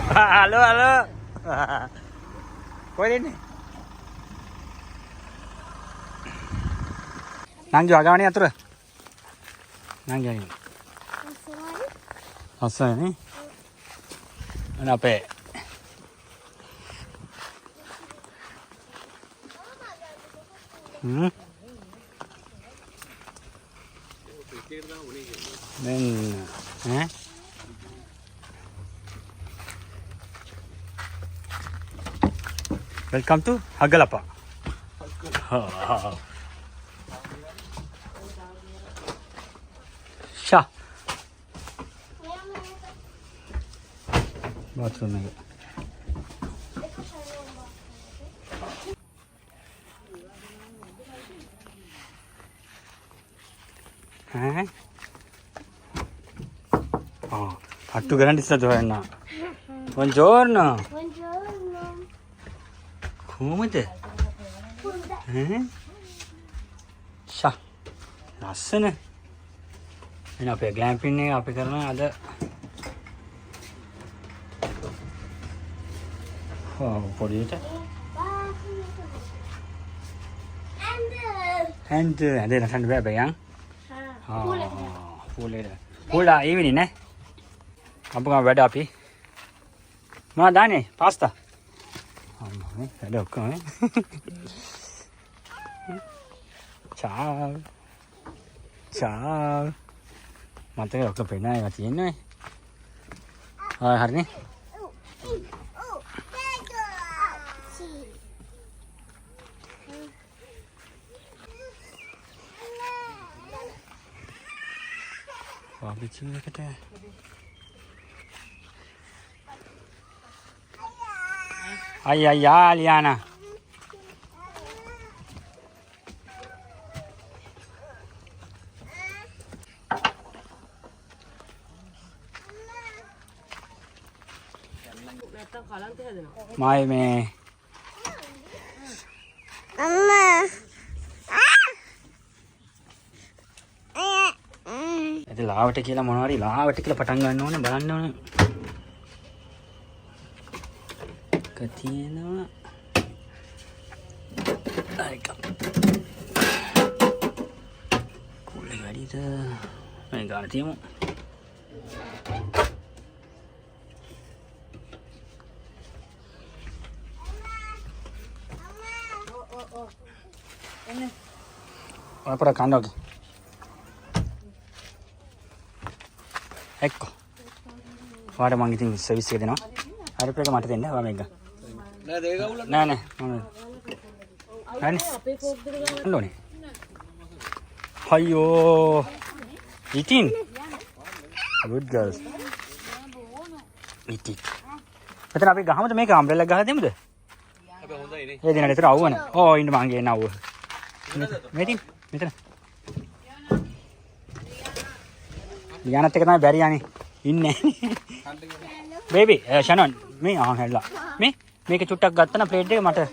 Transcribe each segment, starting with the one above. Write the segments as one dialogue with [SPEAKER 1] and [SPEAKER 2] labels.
[SPEAKER 1] Halo, halo. Koy ini. Nang juga agak ni atur. Nang jadi. Asal ni. Kenapa? Welcome to Hagalapa. Sha. Bathroom में. हैं? हाँ. Attu garanti sta giocando. Buongiorno.
[SPEAKER 2] Buongiorno.
[SPEAKER 1] Come te? Sha. Lassana. Ini apa ya? Glamping ni apa karena ada. Oh, podi itu. And ada nak sandu berapa yang? Full ada. Full dah ini ni. Apa kau berada api? Mana dah ni? Pasta. Ada kau. Ciao. Ciao. Mantap ya, kau pernah yang macam ni. Hari ni. Wah, bicu ni kata. Ayah, Liana. Mai me.
[SPEAKER 2] Mama.
[SPEAKER 1] Itu lawat kila mana hari lawat kila patang gano ni balan ni. Ketiana. Aika. Kulit gadi tu. Mereka nanti mu. Apa dah kandang lagi? Ekko. Wadah mangi ting service ke dena. Hari pergi mati denda, apa mereka? Nah, nah. Kan? Ando ni. Hayo. Eating. Good girls. Eating. Betul apa? Gaham tu mereka umbrella gaham tu. Eh, dia nak terus awak ni. Oh, ini mangi nak awak. Meeting. Betul. Liana tekna bari yani. Inne. Baby, Shannon, me on hella. Me make a chutak gatta na plate mata.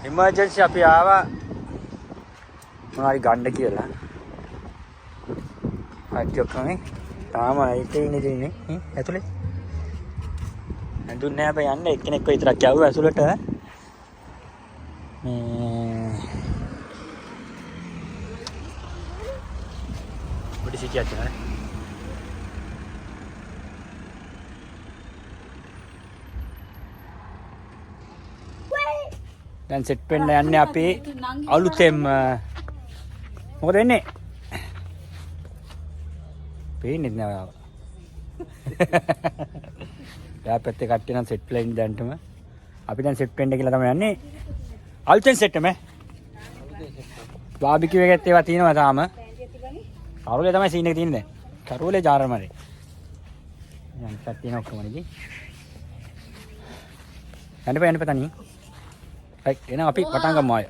[SPEAKER 1] Emergency අපි ආවා මොනවාරි ගන්න කියලා. අයිතියක් කමේ. තාම ඇයිතේ ඉන්නේ ඇතුලේ. ඇඳුන්නේ නැහැ බෑ යන්න එක්කෙනෙක් විතරක් යවුවා ඇතුලට. මේ පොඩි සිටියක් තියෙනවා. දැන් සෙට් වෙන්න යන්නේ අපි අලුතෙන් මොකද වෙන්නේ? පේන්නේ නැහැ ඔයාව. යා පැත්තේ කට්ටිය නම් සෙට් වෙලා ඉන්න දැන්ටම. අපි දැන් සෙට් වෙන්න කියලා තමයි යන්නේ. අලුතෙන් සෙට් එකම. බාබිකියු එකත් ඒවා තියෙනවා තාම. කරුලේ තමයි සීන් එක තියෙන්නේ දැන්. කරුලේ ජාරමරේ. දැන් එකක් තියෙන ඔක්කොම නෙදී. යන්න තනින්. හයි එහෙනම් අපි පටන් ගමු ආයෙ.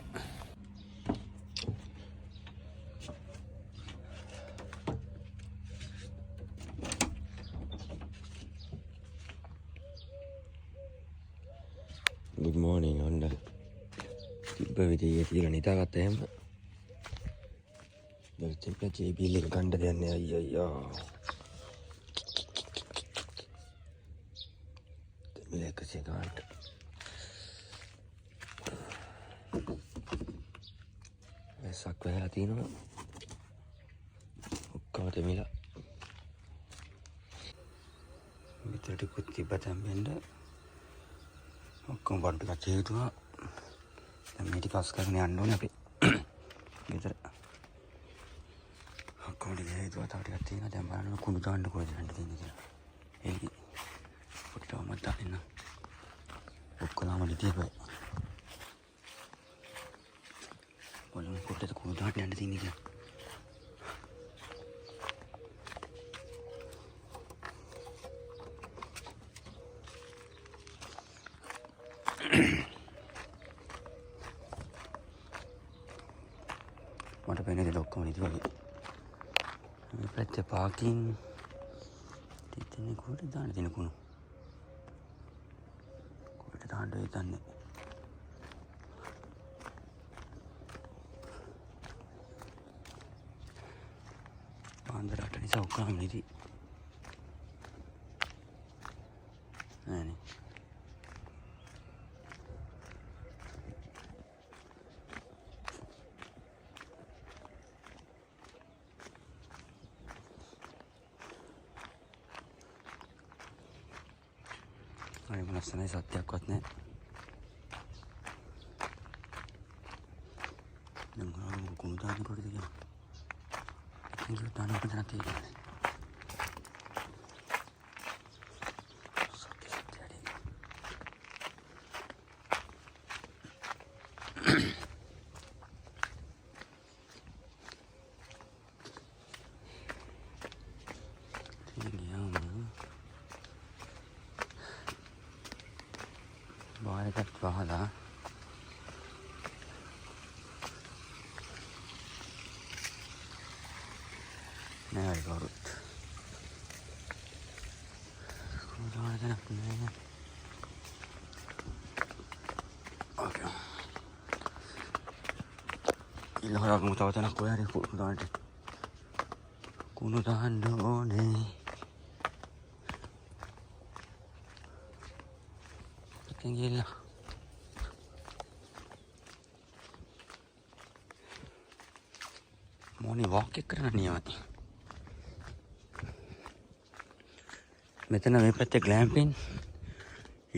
[SPEAKER 3] Good morning on the විදියේ තියලා නිදාගත්ත එහෙම. දැන් ටෙම්පරේචර් බිල් එක ගන්න දෙන්නේ අයියෝ. මේක සෙකන්ඩ්. මේසක් වෙලා තිනවා. ඔක්කොම දෙමිලා. මෙතනට කුත්ති බතම් වෙන්න. ඔක්කොම බඩ ටිකක් හේතුවා. දැන් මේ ටික අස් කරගෙන යන්න ඕනේ අපි. ගෙදර. ඔක්කොම ටික හේතුවා තව ටිකක් තියෙනවා. දැන් බලන්න කුණු දාන්න කොහෙද යන්න තියෙන්නේ කියලා. ඒකි. පොට්ටවම දාන්න. ඔක්කොම ලිටිය බෑ. බලමු පොට්ටේට කුණු දාන්න යන්න තියෙන්නේ කියලා. මට පේන්නේ ඔක්කොම ඉති වගේ. මේ පැත්තේ පාකින් තිතනේ කොහෙද දාන්න තියෙන කුණු? කොහෙද දාන්නද හිතන්නේ? පාන්දරට නිසා ඔක්කොම ඉති. නෑනේ. අනේ මොනස්සනේ සත්‍යයක්වත් නැහැ. දැන් කුණු දාන්න කොහෙද කියලා. ඒක දාන්න කොහෙද තියෙන්නේ? बाहर वहाँ नहीं बहुत ओके इलाहा मुताबिक ना कोई यार कुनो दान ने Gila. Morning walk එක කරන්න නියමයි. මෙතන මේ පැත්තේ glamping.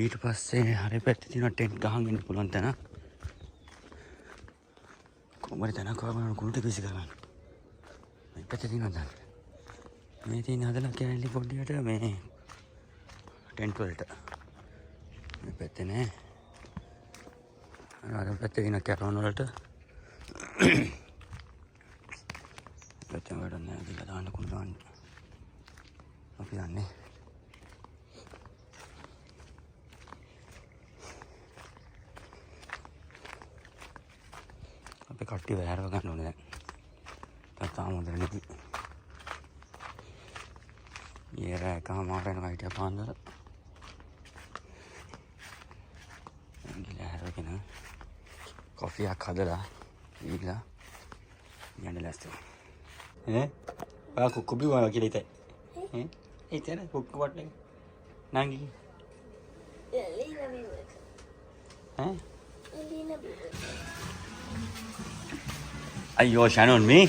[SPEAKER 3] ඊට පස්සේ හරි පැත්තේ තියෙන ටෙන්ට් ගහන් ඉන්න පුළුවන් තැන. කොහමද තැන කොහමද කුණුට පිසි කරන්නේ. මේ පැත්තේ තියෙනවා දැන්. මේ තියෙන හදලා කැලේ පොඩ්ඩියට මේ ටෙන්ට් වලට. මේ පැත්තේ නෑ. අර පැත්තේ තියෙන කැරවන වලට පැත්තෙන් වැඩ නෑ කියලා දාන්න කුණු දාන්න. අපි යන්නේ. අපි කට්ටිය වැහැරව ගන්න ඕනේ දැන්. තාම හොඳ නෙමෙයි. ඊයර කමාර යනවා හිටිය පාන්දර. කොෆියක් හදලා ඊළා යන්න ලෑස්ති. කුක්කුබි වගේ කියලා ඉතින්. ඒ තේන කුක්කු වටේ. නංගි. අයියෝ ෂැනොන් මේ.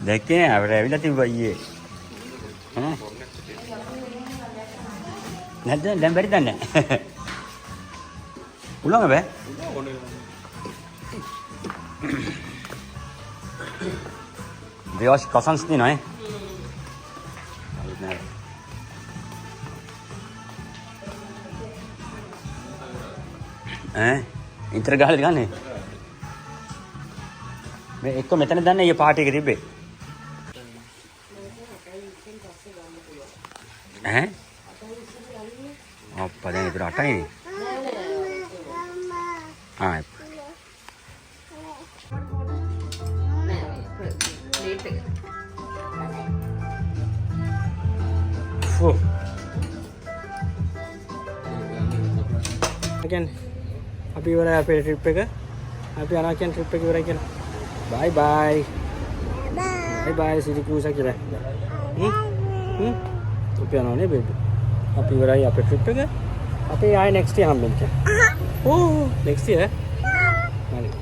[SPEAKER 3] දැක්කේ නෑ අපිට ඇවිල්ලා තිබ්බා ඊයේ. නැද්ද දැන් බැරි දන්නේ. උලංග බෑ. දේවාශ කසන්ස් දිනනවා ඉන්ටර් ගහලා ගන්නේ. මේ එක්ක මෙතන දන්නේ ඊයේ පාටි එක තිබ්බේ. අප්පා දැන් ඉතර 8යි. ආ. ෆෝ. again අපි ඉවරයි අපේ ට්‍රිප් එක. අපි යනවා කියන ට්‍රිප් එක ඉවරයි කියලා. bye bye. bye bye සිරි ක්‍රූස් එක කියලා. අපි යනවා නේ බේබි. අපි ඉවරයි අපේ ට්‍රිප් එක. අපි ආයේ next year හම්බෙන්න. ඕ next year